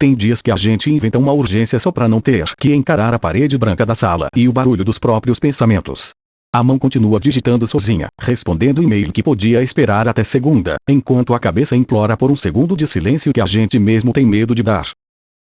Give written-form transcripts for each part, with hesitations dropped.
Tem dias que a gente inventa uma urgência só pra não ter que encarar a parede branca da sala e o barulho dos próprios pensamentos. A mão continua digitando sozinha, respondendo o e-mail que podia esperar até segunda, enquanto a cabeça implora por um segundo de silêncio que a gente mesmo tem medo de dar.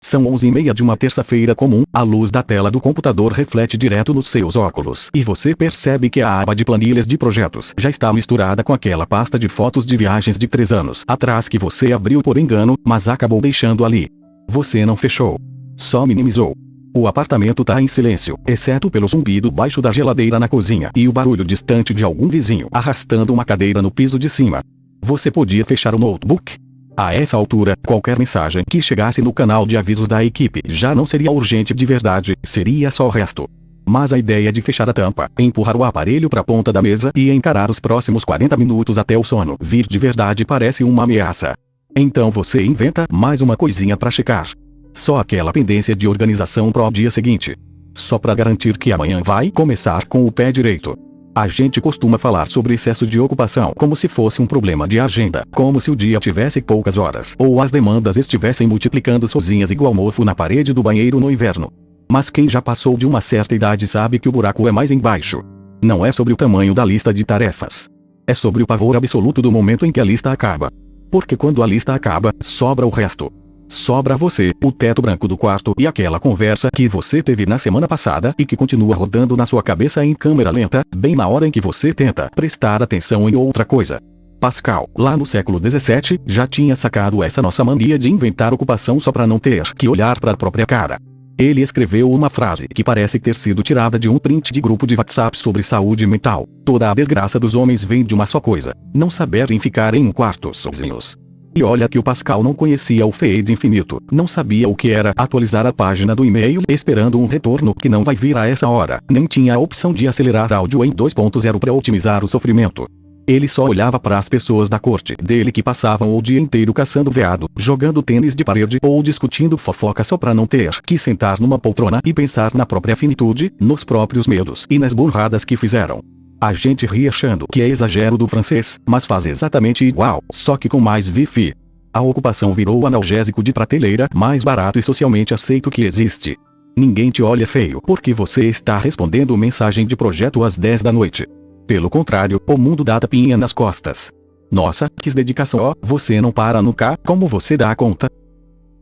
São 11h30 de uma terça-feira comum, a luz da tela do computador reflete direto nos seus óculos e você percebe que a aba de planilhas de projetos já está misturada com aquela pasta de fotos de viagens de 3 anos atrás que você abriu por engano, mas acabou deixando ali. Você não fechou. Só minimizou. O apartamento tá em silêncio, exceto pelo zumbido baixo da geladeira na cozinha e o barulho distante de algum vizinho arrastando uma cadeira no piso de cima. Você podia fechar o notebook? A essa altura, qualquer mensagem que chegasse no canal de avisos da equipe já não seria urgente de verdade, seria só o resto. Mas a ideia de fechar a tampa, empurrar o aparelho para a ponta da mesa e encarar os próximos 40 minutos até o sono vir de verdade parece uma ameaça. Então você inventa mais uma coisinha para checar. Só aquela pendência de organização pro dia seguinte. Só para garantir que amanhã vai começar com o pé direito. A gente costuma falar sobre excesso de ocupação como se fosse um problema de agenda, como se o dia tivesse poucas horas, ou as demandas estivessem multiplicando sozinhas igual mofo na parede do banheiro no inverno. Mas quem já passou de uma certa idade sabe que o buraco é mais embaixo. Não é sobre o tamanho da lista de tarefas. É sobre o pavor absoluto do momento em que a lista acaba. Porque quando a lista acaba, sobra o resto. Sobra você, o teto branco do quarto e aquela conversa que você teve na semana passada e que continua rodando na sua cabeça em câmera lenta, bem na hora em que você tenta prestar atenção em outra coisa. Pascal, lá no século XVII, já tinha sacado essa nossa mania de inventar ocupação só para não ter que olhar para a própria cara. Ele escreveu uma frase que parece ter sido tirada de um print de grupo de WhatsApp sobre saúde mental. Toda a desgraça dos homens vem de uma só coisa: não saberem ficar em um quarto sozinhos. E olha que o Pascal não conhecia o fade infinito, não sabia o que era atualizar a página do e-mail esperando um retorno que não vai vir a essa hora, nem tinha a opção de acelerar áudio em 2.0 para otimizar o sofrimento. Ele só olhava para as pessoas da corte dele que passavam o dia inteiro caçando veado, jogando tênis de parede ou discutindo fofoca só para não ter que sentar numa poltrona e pensar na própria finitude, nos próprios medos e nas burradas que fizeram. A gente ri achando que é exagero do francês, mas faz exatamente igual, só que com mais wifi. A ocupação virou o analgésico de prateleira mais barato e socialmente aceito que existe. Ninguém te olha feio porque você está respondendo mensagem de projeto às 10 da noite. Pelo contrário, o mundo dá tapinha nas costas. Nossa, que dedicação! Ó, você não para nunca, como você dá conta?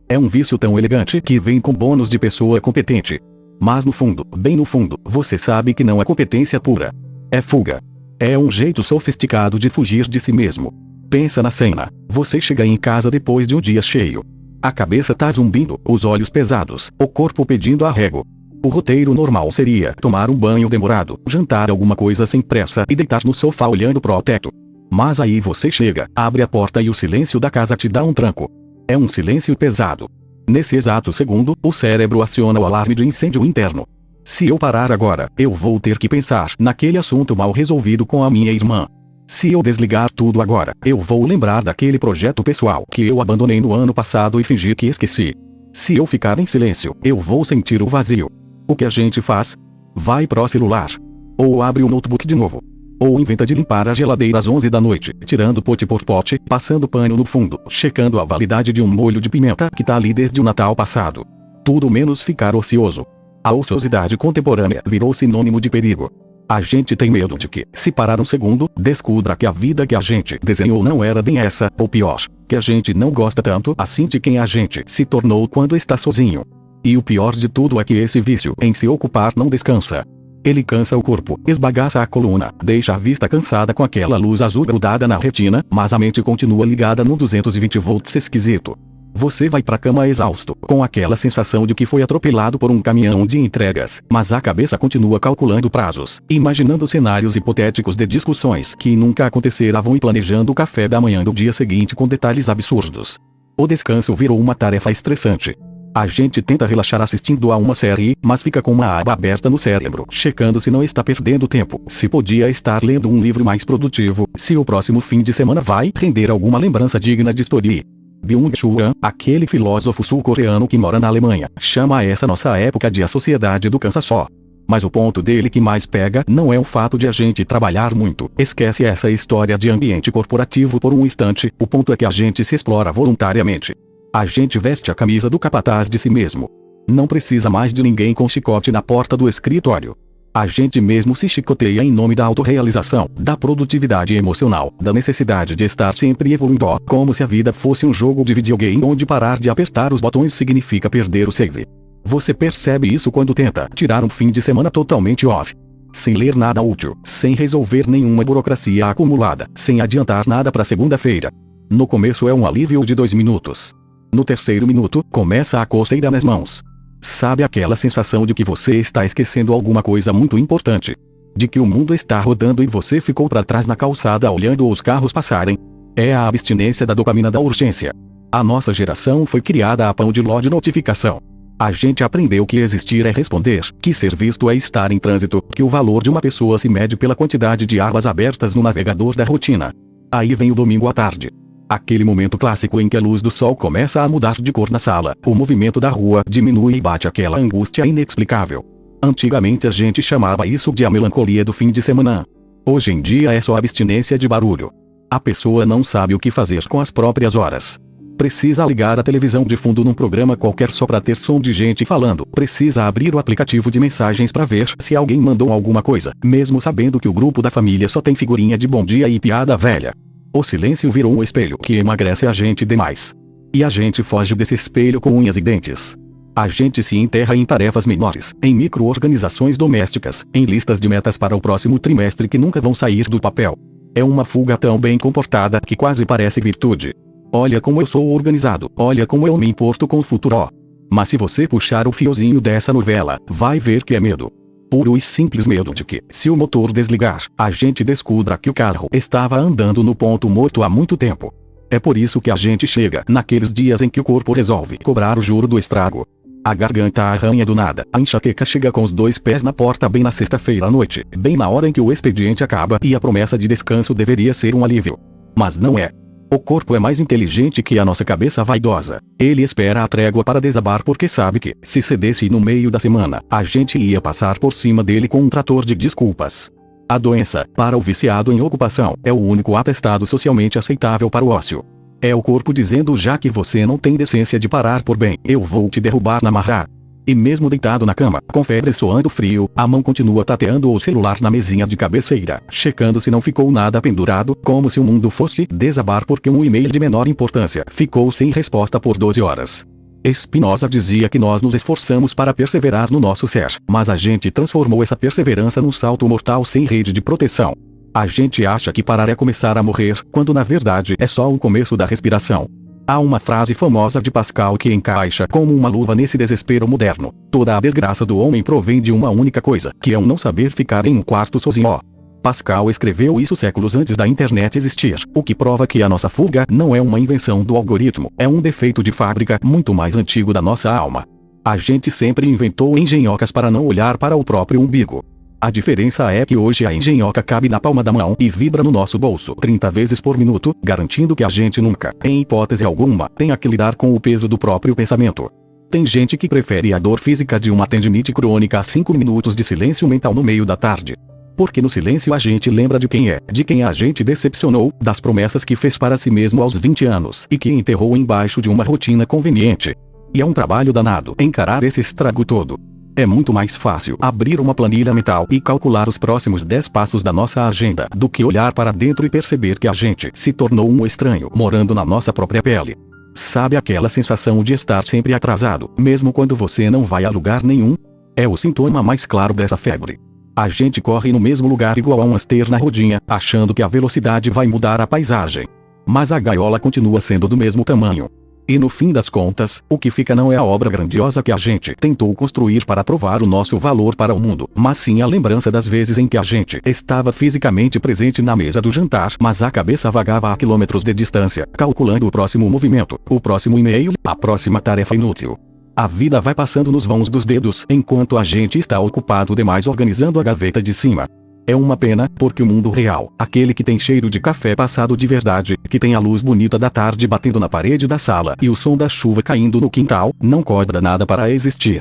É um vício tão elegante que vem com bônus de pessoa competente. Mas no fundo, bem no fundo, você sabe que não é competência pura. É fuga. É um jeito sofisticado de fugir de si mesmo. Pensa na cena. Você chega em casa depois de um dia cheio. A cabeça tá zumbindo, os olhos pesados, o corpo pedindo arrego. O roteiro normal seria tomar um banho demorado, jantar alguma coisa sem pressa e deitar no sofá olhando pro teto. Mas aí você chega, abre a porta e o silêncio da casa te dá um tranco. É um silêncio pesado. Nesse exato segundo, o cérebro aciona o alarme de incêndio interno. Se eu parar agora, eu vou ter que pensar naquele assunto mal resolvido com a minha irmã. Se eu desligar tudo agora, eu vou lembrar daquele projeto pessoal que eu abandonei no ano passado e fingi que esqueci. Se eu ficar em silêncio, eu vou sentir o vazio. O que a gente faz? Vai pro celular. Ou abre o notebook de novo. Ou inventa de limpar a geladeira às 11 da noite, tirando pote por pote, passando pano no fundo, checando a validade de um molho de pimenta que tá ali desde o Natal passado. Tudo menos ficar ocioso. A ociosidade contemporânea virou sinônimo de perigo. A gente tem medo de que, se parar um segundo, descubra que a vida que a gente desenhou não era bem essa, ou pior, que a gente não gosta tanto assim de quem a gente se tornou quando está sozinho. E o pior de tudo é que esse vício em se ocupar não descansa. Ele cansa o corpo, esbagaça a coluna, deixa a vista cansada com aquela luz azul grudada na retina, mas a mente continua ligada no 220 volts esquisito. Você vai pra cama exausto, com aquela sensação de que foi atropelado por um caminhão de entregas, mas a cabeça continua calculando prazos, imaginando cenários hipotéticos de discussões que nunca aconteceram e planejando o café da manhã do dia seguinte com detalhes absurdos. O descanso virou uma tarefa estressante. A gente tenta relaxar assistindo a uma série, mas fica com uma aba aberta no cérebro, checando se não está perdendo tempo, se podia estar lendo um livro mais produtivo, se o próximo fim de semana vai render alguma lembrança digna de story. Byung-Chul Han, aquele filósofo sul-coreano que mora na Alemanha, chama essa nossa época de a sociedade do cansa-só. Mas o ponto dele que mais pega não é o fato de a gente trabalhar muito, esquece essa história de ambiente corporativo por um instante, o ponto é que a gente se explora voluntariamente. A gente veste a camisa do capataz de si mesmo. Não precisa mais de ninguém com chicote na porta do escritório. A gente mesmo se chicoteia em nome da autorrealização, da produtividade emocional, da necessidade de estar sempre evoluindo, como se a vida fosse um jogo de videogame onde parar de apertar os botões significa perder o save. Você percebe isso quando tenta tirar um fim de semana totalmente off. Sem ler nada útil, sem resolver nenhuma burocracia acumulada, sem adiantar nada para segunda-feira. No começo é um alívio de 2 minutos. No terceiro minuto, começa a coceira nas mãos. Sabe aquela sensação de que você está esquecendo alguma coisa muito importante? De que o mundo está rodando e você ficou para trás na calçada olhando os carros passarem? É a abstinência da dopamina da urgência. A nossa geração foi criada a pão de ló de notificação. A gente aprendeu que existir é responder, que ser visto é estar em trânsito, que o valor de uma pessoa se mede pela quantidade de abas abertas no navegador da rotina. Aí vem o domingo à tarde. Aquele momento clássico em que a luz do sol começa a mudar de cor na sala, o movimento da rua diminui e bate aquela angústia inexplicável. Antigamente a gente chamava isso de a melancolia do fim de semana. Hoje em dia é só abstinência de barulho. A pessoa não sabe o que fazer com as próprias horas. Precisa ligar a televisão de fundo num programa qualquer só para ter som de gente falando. Precisa abrir o aplicativo de mensagens para ver se alguém mandou alguma coisa, mesmo sabendo que o grupo da família só tem figurinha de bom dia e piada velha. O silêncio virou um espelho que emagrece a gente demais. E a gente foge desse espelho com unhas e dentes. A gente se enterra em tarefas menores, em micro-organizações domésticas, em listas de metas para o próximo trimestre que nunca vão sair do papel. É uma fuga tão bem comportada que quase parece virtude. Olha como eu sou organizado, olha como eu me importo com o futuro. Mas se você puxar o fiozinho dessa novela, vai ver que é medo. Puro e simples medo de que, se o motor desligar, a gente descubra que o carro estava andando no ponto morto há muito tempo. É por isso que a gente chega naqueles dias em que o corpo resolve cobrar o juro do estrago. A garganta arranha do nada, a enxaqueca chega com os 2 pés na porta bem na sexta-feira à noite, bem na hora em que o expediente acaba e a promessa de descanso deveria ser um alívio. Mas não é. O corpo é mais inteligente que a nossa cabeça vaidosa. Ele espera a trégua para desabar porque sabe que, se cedesse no meio da semana, a gente ia passar por cima dele com um trator de desculpas. A doença, para o viciado em ocupação, é o único atestado socialmente aceitável para o ócio. É o corpo dizendo: já que você não tem decência de parar por bem, eu vou te derrubar na marra. E mesmo deitado na cama, com febre suando frio, a mão continua tateando o celular na mesinha de cabeceira, checando se não ficou nada pendurado, como se o mundo fosse desabar porque um e-mail de menor importância ficou sem resposta por 12 horas. Spinoza dizia que nós nos esforçamos para perseverar no nosso ser, mas a gente transformou essa perseverança num salto mortal sem rede de proteção. A gente acha que parar é começar a morrer, quando na verdade é só o começo da respiração. Há uma frase famosa de Pascal que encaixa como uma luva nesse desespero moderno. Toda a desgraça do homem provém de uma única coisa, que é um não saber ficar em um quarto sozinho. Pascal escreveu isso séculos antes da internet existir, o que prova que a nossa fuga não é uma invenção do algoritmo, é um defeito de fábrica muito mais antigo da nossa alma. A gente sempre inventou engenhocas para não olhar para o próprio umbigo. A diferença é que hoje a engenhoca cabe na palma da mão e vibra no nosso bolso 30 vezes por minuto, garantindo que a gente nunca, em hipótese alguma, tenha que lidar com o peso do próprio pensamento. Tem gente que prefere a dor física de uma tendinite crônica a 5 minutos de silêncio mental no meio da tarde. Porque no silêncio a gente lembra de quem é, de quem a gente decepcionou, das promessas que fez para si mesmo aos 20 anos e que enterrou embaixo de uma rotina conveniente. E é um trabalho danado encarar esse estrago todo. É muito mais fácil abrir uma planilha mental e calcular os próximos 10 passos da nossa agenda do que olhar para dentro e perceber que a gente se tornou um estranho morando na nossa própria pele. Sabe aquela sensação de estar sempre atrasado, mesmo quando você não vai a lugar nenhum? É o sintoma mais claro dessa febre. A gente corre no mesmo lugar igual a um hamster na rodinha, achando que a velocidade vai mudar a paisagem. Mas a gaiola continua sendo do mesmo tamanho. E no fim das contas, o que fica não é a obra grandiosa que a gente tentou construir para provar o nosso valor para o mundo, mas sim a lembrança das vezes em que a gente estava fisicamente presente na mesa do jantar, mas a cabeça vagava a quilômetros de distância, calculando o próximo movimento, o próximo e-mail, a próxima tarefa inútil. A vida vai passando nos vãos dos dedos, enquanto a gente está ocupado demais organizando a gaveta de cima. É uma pena, porque o mundo real, aquele que tem cheiro de café passado de verdade, que tem a luz bonita da tarde batendo na parede da sala e o som da chuva caindo no quintal, não cobra nada para existir.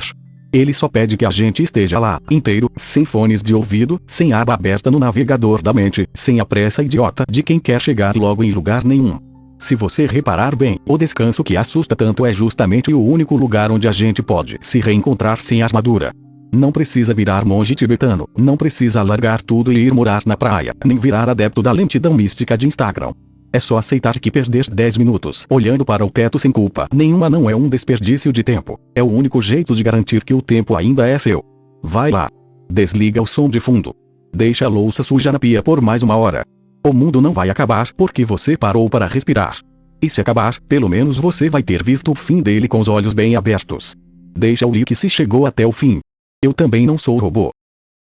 Ele só pede que a gente esteja lá, inteiro, sem fones de ouvido, sem aba aberta no navegador da mente, sem a pressa idiota de quem quer chegar logo em lugar nenhum. Se você reparar bem, o descanso que assusta tanto é justamente o único lugar onde a gente pode se reencontrar sem armadura. Não precisa virar monge tibetano, não precisa largar tudo e ir morar na praia, nem virar adepto da lentidão mística de Instagram. É só aceitar que perder 10 minutos olhando para o teto sem culpa nenhuma não é um desperdício de tempo. É o único jeito de garantir que o tempo ainda é seu. Vai lá. Desliga o som de fundo. Deixa a louça suja na pia por mais 1 hora. O mundo não vai acabar porque você parou para respirar. E se acabar, pelo menos você vai ter visto o fim dele com os olhos bem abertos. Deixa o like se chegou até o fim. Eu também não sou robô.